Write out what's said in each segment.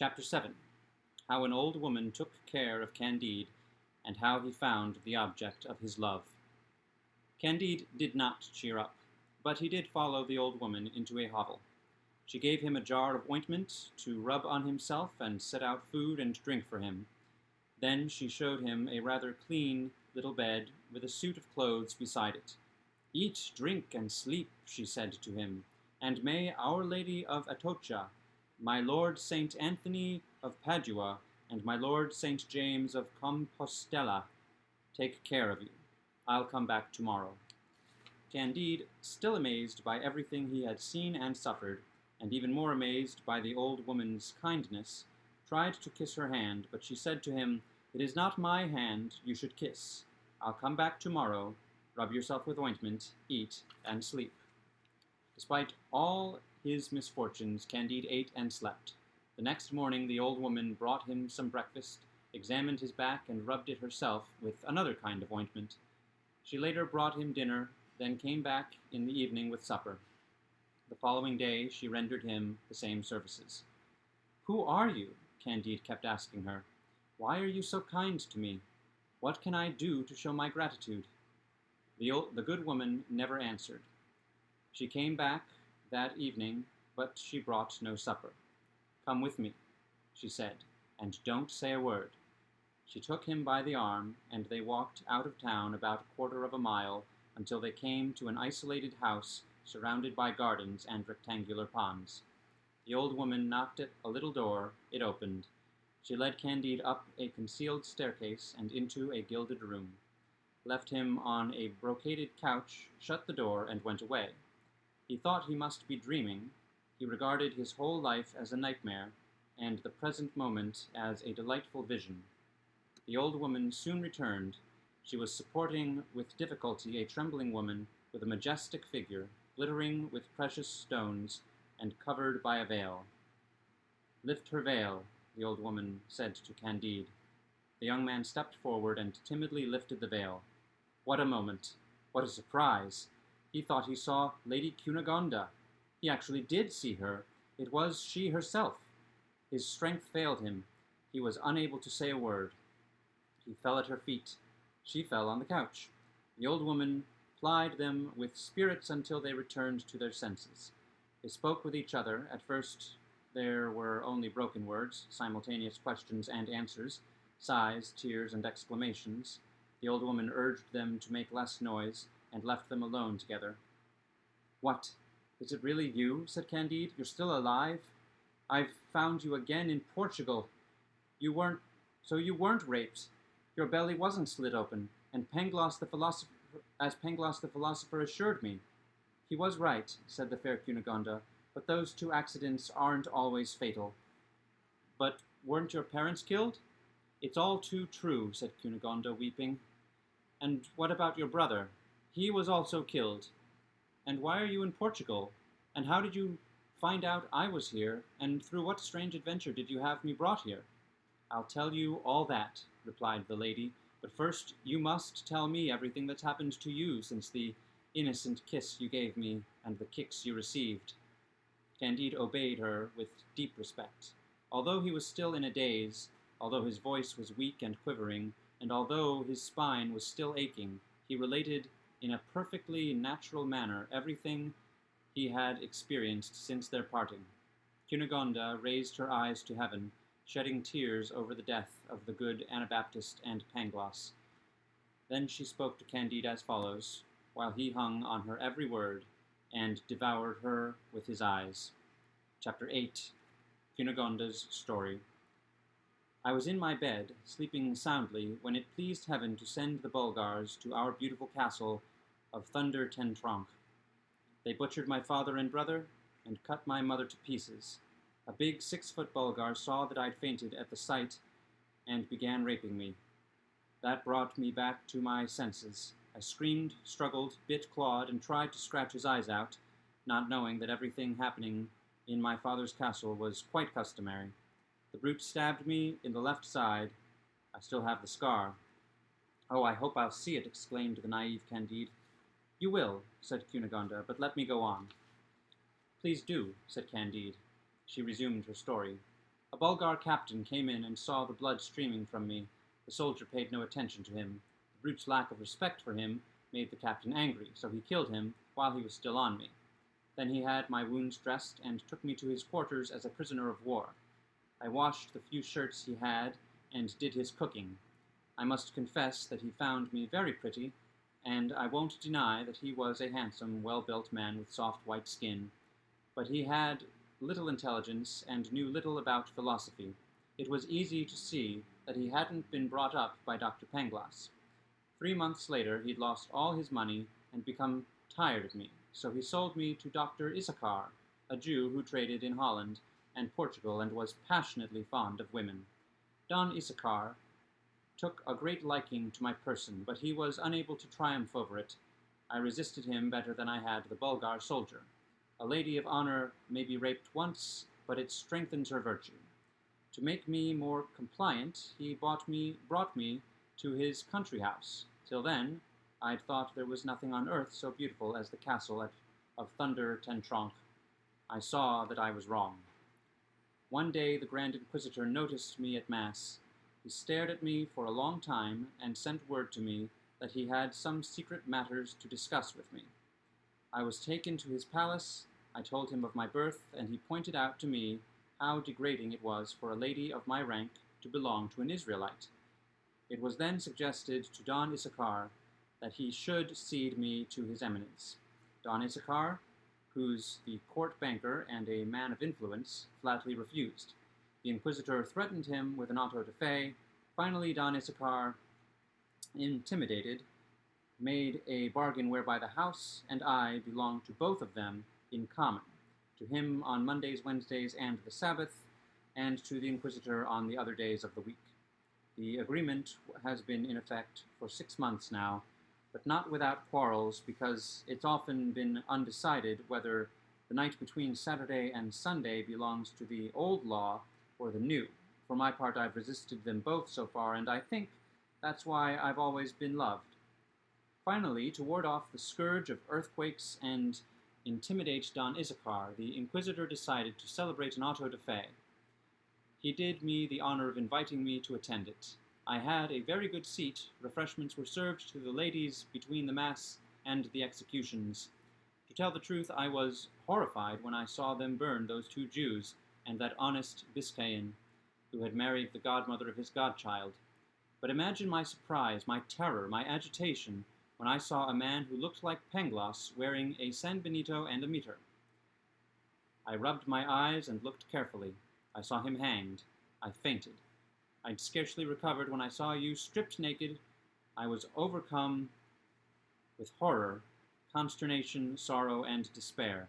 Chapter 7. How an old woman took care of Candide, and how he found the object of his love. Candide did not cheer up, but he did follow the old woman into a hovel. She gave him a jar of ointment to rub on himself and set out food and drink for him. Then she showed him a rather clean little bed with a suit of clothes beside it. "Eat, drink, and sleep," she said to him, "and may Our Lady of Atocha, my Lord Saint Anthony of Padua, and my Lord Saint James of Compostela take care of you. I'll come back tomorrow." Candide, still amazed by everything he had seen and suffered, and even more amazed by the old woman's kindness, tried to kiss her hand, but she said to him, "It is not my hand you should kiss. I'll come back tomorrow. Rub yourself with ointment, eat, and sleep." Despite all his misfortunes, Candide ate and slept. The next morning the old woman brought him some breakfast, examined his back, and rubbed it herself with another kind of ointment. She later brought him dinner, then came back in the evening with supper. The following day she rendered him the same services. "Who are you?" Candide kept asking her. "Why are you so kind to me? What can I do to show my gratitude?" The good woman never answered. She came back that evening, but she brought no supper. "Come with me," she said, "and don't say a word." She took him by the arm, and they walked out of town about a quarter of a mile until they came to an isolated house surrounded by gardens and rectangular ponds. The old woman knocked at a little door. It opened. She led Candide up a concealed staircase and into a gilded room, left him on a brocaded couch, shut the door, and went away. He thought he must be dreaming. He regarded his whole life as a nightmare, and the present moment as a delightful vision. The old woman soon returned. She was supporting with difficulty a trembling woman with a majestic figure, glittering with precious stones, and covered by a veil. "Lift her veil," the old woman said to Candide. The young man stepped forward and timidly lifted the veil. What a moment! What a surprise! He thought he saw Lady Cunegonde. He actually did see her. It was she herself. His strength failed him. He was unable to say a word. He fell at her feet. She fell on the couch. The old woman plied them with spirits until they returned to their senses. They spoke with each other. At first there were only broken words, simultaneous questions and answers, sighs, tears, and exclamations. The old woman urged them to make less noise, and left them alone together. "What? Is it really you?" said Candide. "You're still alive? I've found you again in Portugal. You weren't raped. Your belly wasn't slit open, and Pangloss the philosopher assured me." "He was right," said the fair Cunegonde, "but those two accidents aren't always fatal." "But weren't your parents killed?" "It's all too true," said Cunegonde, weeping. "And what about your brother? He was also killed. And why are you in Portugal? And how did you find out I was here, and through what strange adventure did you have me brought here?" "I'll tell you all that," replied the lady, "but first you must tell me everything that's happened to you since the innocent kiss you gave me and the kicks you received." Candide obeyed her with deep respect. Although he was still in a daze, although his voice was weak and quivering, and although his spine was still aching, he related in a perfectly natural manner everything he had experienced since their parting. Cunegonde raised her eyes to heaven, shedding tears over the death of the good Anabaptist and Pangloss. Then she spoke to Candide as follows, while he hung on her every word, and devoured her with his eyes. Chapter 8. Cunegonde's Story. "I was in my bed, sleeping soundly, when it pleased heaven to send the Bulgars to our beautiful castle of Thunder Ten Tronckh. They butchered my father and brother, and cut my mother to pieces. A big 6-foot Bulgar saw that I'd fainted at the sight, and began raping me. That brought me back to my senses. I screamed, struggled, bit, clawed, and tried to scratch his eyes out, not knowing that everything happening in my father's castle was quite customary. The brute stabbed me in the left side. I still have the scar." "Oh, I hope I'll see it," exclaimed the naive Candide. "You will," said Cunegonde, "but let me go on." "Please do," said Candide. She resumed her story. A Bulgar captain came in and saw the blood streaming from me. The soldier paid no attention to him. The brute's lack of respect for him made the captain angry, so he killed him while he was still on me. Then he had my wounds dressed and took me to his quarters as a prisoner of war. I washed the few shirts he had and did his cooking. I must confess that he found me very pretty, and I won't deny that he was a handsome, well-built man with soft white skin, but he had little intelligence and knew little about philosophy. It was easy to see that he hadn't been brought up by Dr. Pangloss. 3 months later, he'd lost all his money and become tired of me, so he sold me to Dr. Issachar, a Jew who traded in Holland and Portugal and was passionately fond of women. Don Issachar took a great liking to my person, but he was unable to triumph over it. I resisted him better than I had the Bulgar soldier. A lady of honor may be raped once, but it strengthens her virtue. To make me more compliant, he brought me to his country house. Till then, I'd thought there was nothing on earth so beautiful as the castle of Thunder Ten Tronckh. I saw that I was wrong. One day the Grand Inquisitor noticed me at Mass. He stared at me for a long time and sent word to me that he had some secret matters to discuss with me. I was taken to his palace. I told him of my birth, and he pointed out to me how degrading it was for a lady of my rank to belong to an Israelite. It was then suggested to Don Issachar that he should cede me to his eminence. Don Issachar, who's the court banker and a man of influence, flatly refused. The Inquisitor threatened him with an auto da fe. Finally, Don Issachar, intimidated, made a bargain whereby the house and I belonged to both of them in common, to him on Mondays, Wednesdays, and the Sabbath, and to the Inquisitor on the other days of the week. The agreement has been in effect for 6 months now, but not without quarrels, because it's often been undecided whether the night between Saturday and Sunday belongs to the old law or the new. For my part, I've resisted them both so far, and I think that's why I've always been loved. Finally, to ward off the scourge of earthquakes and intimidate Don Issachar, the Inquisitor decided to celebrate an auto da fe. He did me the honor of inviting me to attend it. I had a very good seat. Refreshments were served to the ladies between the Mass and the executions. To tell the truth, I was horrified when I saw them burn those 2 Jews and that honest Biscayan, who had married the godmother of his godchild. But imagine my surprise, my terror, my agitation, when I saw a man who looked like Pangloss wearing a San Benito and a mitre. I rubbed my eyes and looked carefully. I saw him hanged. I fainted. I'd scarcely recovered when I saw you stripped naked. I was overcome with horror, consternation, sorrow, and despair.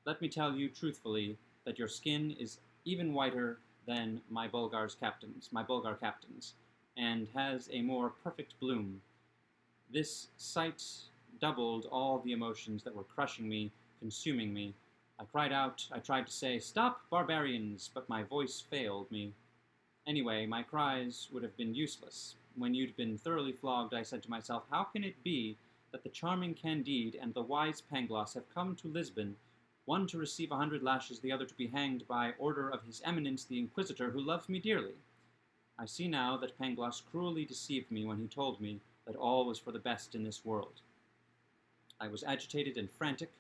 Let me tell you truthfully that your skin is even whiter than my Bulgar captain's, and has a more perfect bloom. This sight doubled all the emotions that were crushing me, consuming me. I cried out. I tried to say, "Stop, barbarians," but my voice failed me. Anyway, my cries would have been useless. When you'd been thoroughly flogged, I said to myself, how can it be that the charming Candide and the wise Pangloss have come to Lisbon, one to receive 100 lashes, the other to be hanged by order of his eminence the Inquisitor, who loves me dearly? I see now that Pangloss cruelly deceived me when he told me that all was for the best in this world. I was agitated and frantic,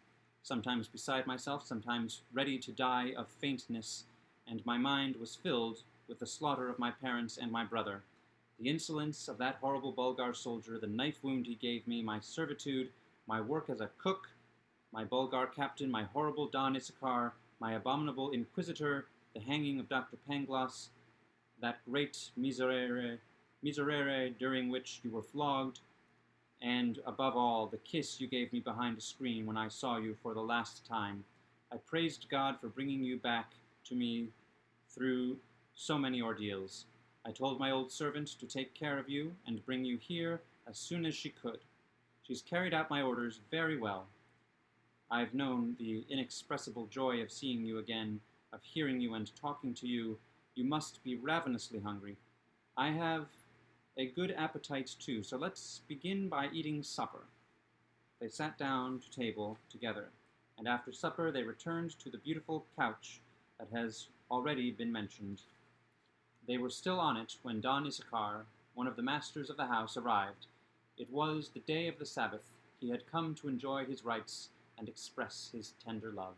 sometimes beside myself, sometimes ready to die of faintness, and my mind was filled with the slaughter of my parents and my brother, the insolence of that horrible Bulgar soldier, the knife wound he gave me, my servitude, my work as a cook, my Bulgar captain, my horrible Don Issachar, my abominable Inquisitor, the hanging of Dr. Pangloss, that great miserere during which you were flogged, and, above all, the kiss you gave me behind a screen when I saw you for the last time. I praised God for bringing you back to me through so many ordeals. I told my old servant to take care of you and bring you here as soon as she could. She's carried out my orders very well. I've known the inexpressible joy of seeing you again, of hearing you and talking to you. You must be ravenously hungry. I have a good appetite too, so let's begin by eating supper. They sat down to table together, and after supper they returned to the beautiful couch that has already been mentioned. They were still on it when Don Issachar, one of the masters of the house, arrived. It was the day of the Sabbath. He had come to enjoy his rights and express his tender love.